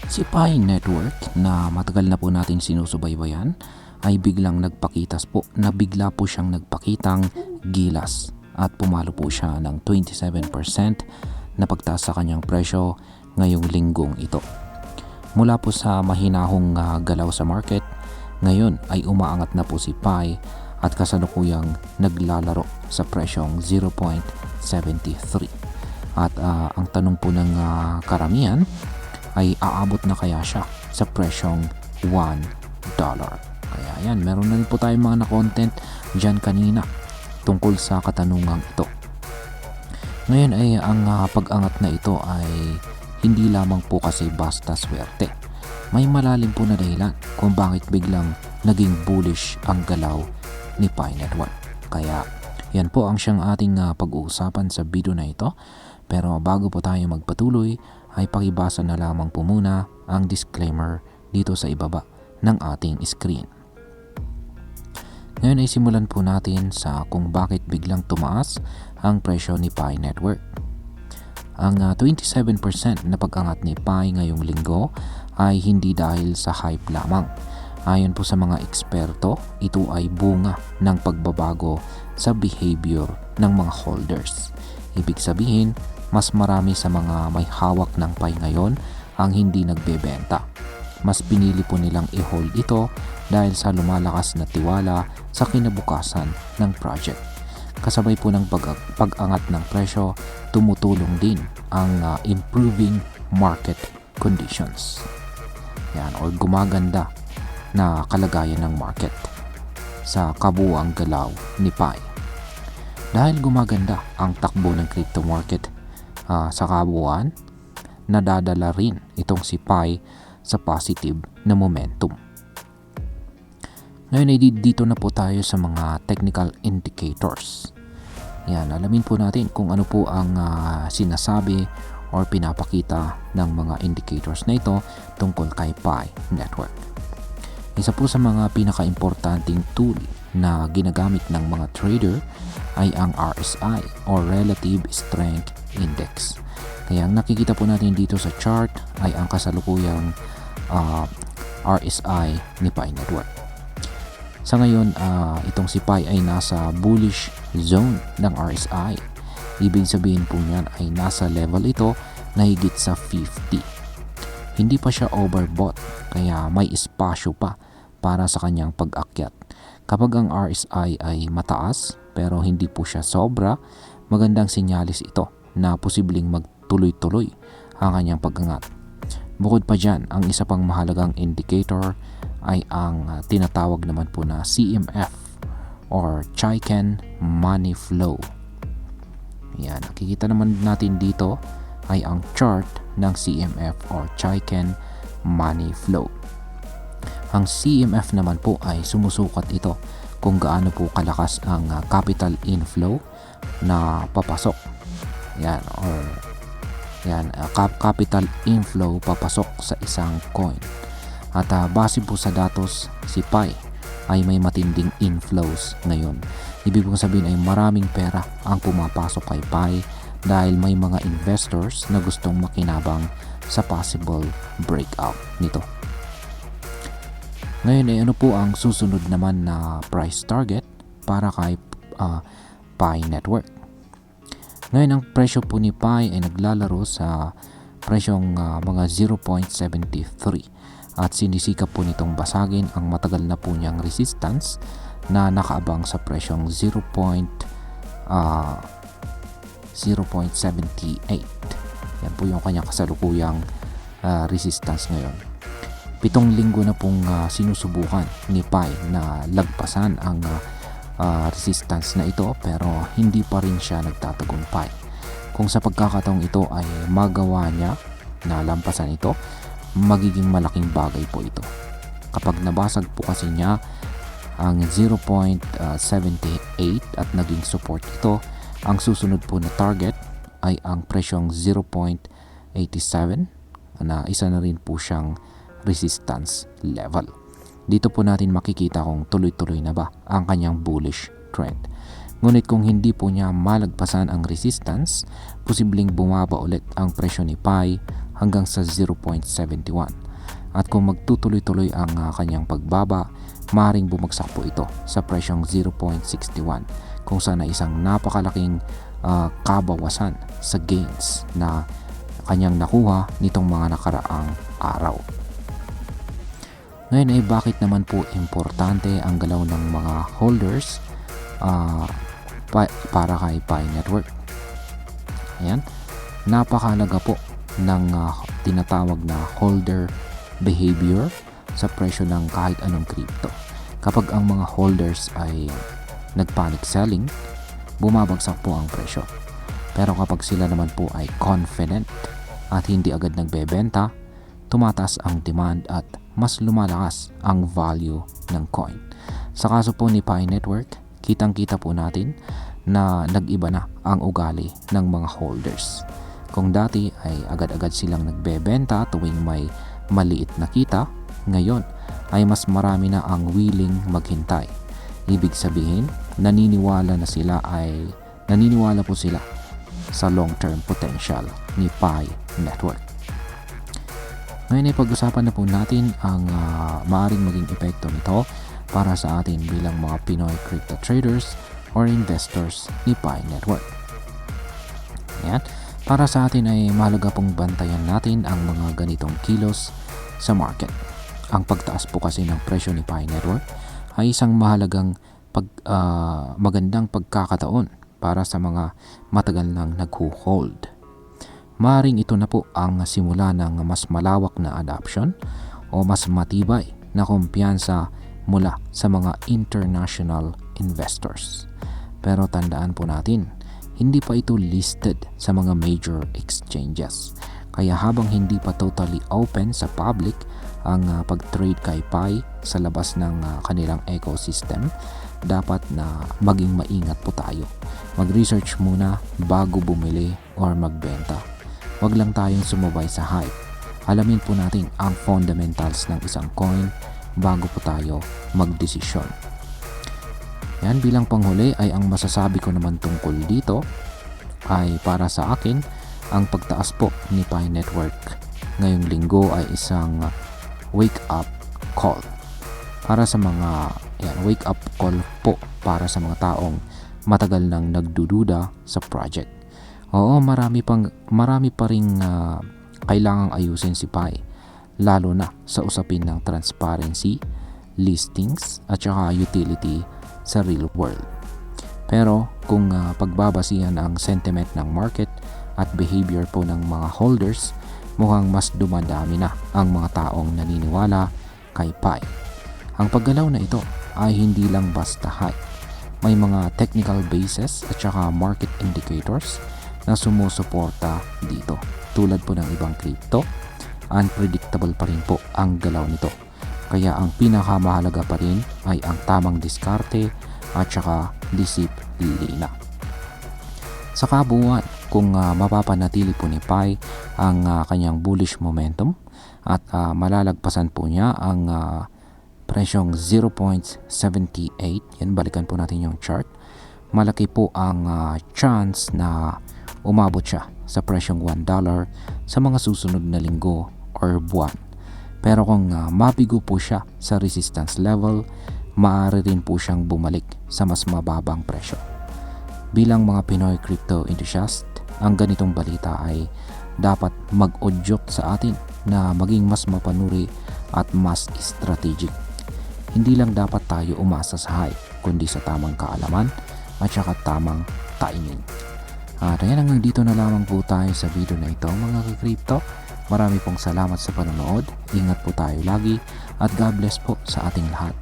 Si Pi Network na matagal na po nating sinusubaybayan ay biglang bigla po siyang nagpakitang gilas at pumalo po siya ng 27% na pagtaas sa kanyang presyo ngayong linggong ito. Mula po sa mahinahong galaw sa market, ngayon ay umaangat na po si Pi at kasalukuyang naglalaro sa presyong 0.73. At ang tanong po ng karamihan ay aabot na kaya siya sa presyong $1. Kaya yan, meron na rin po tayong mga na-content dyan kanina tungkol sa katanungang ito. Ngayon ay ang pag-angat na ito ay hindi lamang po kasi basta swerte. May malalim po na dahilan kung bakit biglang naging bullish ang galaw ni Pi Network. Kaya yan po ang siyang ating pag-uusapan sa video na ito. Pero bago po tayo magpatuloy ay pakibasa na lamang po muna ang disclaimer dito sa ibaba ng ating screen. Ngayon ay simulan po natin sa kung bakit biglang tumaas ang presyo ni Pi Network. Ang 27% na pag-angat ni Pi ngayong linggo ay hindi dahil sa hype lamang. Ayon po sa mga eksperto, ito ay bunga ng pagbabago sa behavior ng mga holders. Ibig sabihin, mas marami sa mga may hawak ng Pi ngayon ang hindi nagbebenta. Mas pinili po nilang i-hold ito dahil sa lumalakas na tiwala sa kinabukasan ng project. Kasabay po ng pag-angat ng presyo, tumutulong din ang improving market conditions. Yan, or gumaganda na kalagayan ng market sa kabuuang galaw ni Pi. Dahil gumaganda ang takbo ng crypto market sa kabuuan, nadadala rin itong si Pi sa positive na momentum. Ngayon ay dito na po tayo sa mga technical indicators. Yan, alamin po natin kung ano po ang sinasabi or pinapakita ng mga indicators na ito tungkol kay Pi Network. Isa po sa mga pinaka-importanting tool na ginagamit ng mga trader ay ang RSI or Relative Strength Index. Kaya ang nakikita po natin dito sa chart ay ang kasalukuyang RSI ni Pi Network. Sa ngayon, itong si Pi ay nasa bullish zone ng RSI. Ibig sabihin po niyan ay nasa level ito na higit sa 50. Hindi pa siya overbought, kaya may espasyo pa para sa kanyang pag-akyat. Kapag ang RSI ay mataas pero hindi po siya sobra, magandang sinyalis ito na posibleng magtuloy-tuloy ang kanyang pag-angat. Bukod pa dyan, ang isa pang mahalagang indicator ay ang tinatawag naman po na CMF or Chaiken Money Flow. Yan, nakikita naman natin dito ay ang chart ng CMF or Chaiken Money Flow. Ang CMF naman po ay sumusukat ito kung gaano po kalakas ang capital inflow na papasok. Yan, or capital inflow papasok sa isang coin. At base po sa datos, si Pi ay may matinding inflows ngayon. Ibig kong sabihin ay maraming pera ang pumapasok kay Pi dahil may mga investors na gustong makinabang sa possible breakout nito. Ngayon ay ano po ang susunod naman na price target para kay Pi Network. Ngayon ang presyo po ni Pi ay naglalaro sa presyong mga 0.73 at sinisikap po nitong basagin ang matagal na po niyang resistance na nakaabang sa presyong 0.78. Yan po yung kanyang kasalukuyang resistance ngayon. 7 linggo na pong sinusubukan ni Pi na lagpasan ang resistance na ito pero hindi pa rin siya nagtatagumpay. Kung sa pagkakataong ito ay magawa niya na lampasan ito, magiging malaking bagay po ito. Kapag nabasag po kasi niya ang 0.78 at naging support ito, ang susunod po na target ay ang presyong 0.87 na isa na rin po siyang resistance level. Dito po natin makikita kung tuloy-tuloy na ba ang kanyang bullish trend. Ngunit kung hindi po niya malagpasan ang resistance, posibleng bumaba ulit ang presyo ni Pi hanggang sa 0.71. At kung magtutuloy-tuloy ang kanyang pagbaba, maaaring bumagsak po ito sa presyong 0.61 kung saan ay isang napakalaking kabawasan sa gains na kanyang nakuha nitong mga nakaraang araw. Ngayon ay bakit naman po importante ang galaw ng mga holders para kay Pi Network? Ayan, napakahalaga po ng tinatawag na holder behavior sa presyo ng kahit anong crypto. Kapag ang mga holders ay nagpanic selling, bumabagsak po ang presyo. Pero kapag sila naman po ay confident at hindi agad nagbebenta, tumataas ang demand at mas lumalakas ang value ng coin. Sa kaso po ni Pi Network, kitang-kita po natin na nag-iba na ang ugali ng mga holders. Kung dati ay agad-agad silang nagbebenta tuwing may maliit na kita, ngayon ay mas marami na ang willing maghintay. Ibig sabihin, naniniwala po sila sa long-term potential ni Pi Network. Ngayon ay pag-usapan na po natin ang maaaring maging epekto nito para sa atin bilang mga Pinoy crypto traders or investors ni Pi Network. Ayan. Para sa atin ay mahalaga pong bantayan natin ang mga ganitong kilos sa market. Ang pagtaas po kasi ng presyo ni Pi Network ay isang mahalagang magandang pagkakataon para sa mga matagal nang nag-hold. Maaring ito na po ang simula ng mas malawak na adoption o mas matibay na kumpiyansa mula sa mga international investors. Pero tandaan po natin, hindi pa ito listed sa mga major exchanges. Kaya habang hindi pa totally open sa public ang pag-trade kay Pi sa labas ng kanilang ecosystem, dapat na maging maingat po tayo. Mag-research muna bago bumili or magbenta. Huwag lang tayong sumubay sa hype. Alamin po natin ang fundamentals ng isang coin bago po tayo magdesisyon. Yan, bilang panghuli ay ang masasabi ko naman tungkol dito ay para sa akin ang pagtaas po ni Pi Network ngayong linggo ay isang wake up call. Para sa mga wake up call po para sa mga taong matagal nang nagdududa sa project. Oo, marami pa ring kailangang ayusin si Pi, lalo na sa usapin ng transparency, listings at saka utility sa real world. Pero kung pagbabasihan ang sentiment ng market at behavior po ng mga holders, mukhang mas dumadami na ang mga taong naniniwala kay Pi. Ang paggalaw na ito ay hindi lang basta hype. May mga technical basis at saka market indicators na sumusuporta dito. Tulad po ng ibang crypto, unpredictable pa rin po ang galaw nito. Kaya ang pinakamahalaga pa rin ay ang tamang diskarte at saka disiplina. Sa kabuuan, kung mapapanatili po ni Pi ang kanyang bullish momentum at malalagpasan po niya ang presyong 0.78, yan, balikan po natin yung chart, malaki po ang chance na umabot siya sa presyong $1 sa mga susunod na linggo or buwan. Pero kung mabigo po siya sa resistance level, maaari rin po siyang bumalik sa mas mababang presyo. Bilang mga Pinoy crypto enthusiast, ang ganitong balita ay dapat mag-udyok sa atin na maging mas mapanuri at mas strategic. Hindi lang dapat tayo umasa sa hype, kundi sa tamang kaalaman at saka tamang timing. At ayan, hanggang dito na lamang po tayo sa video na ito mga ka-crypto. Marami pong salamat sa panonood. Ingat po tayo lagi at God bless po sa ating lahat.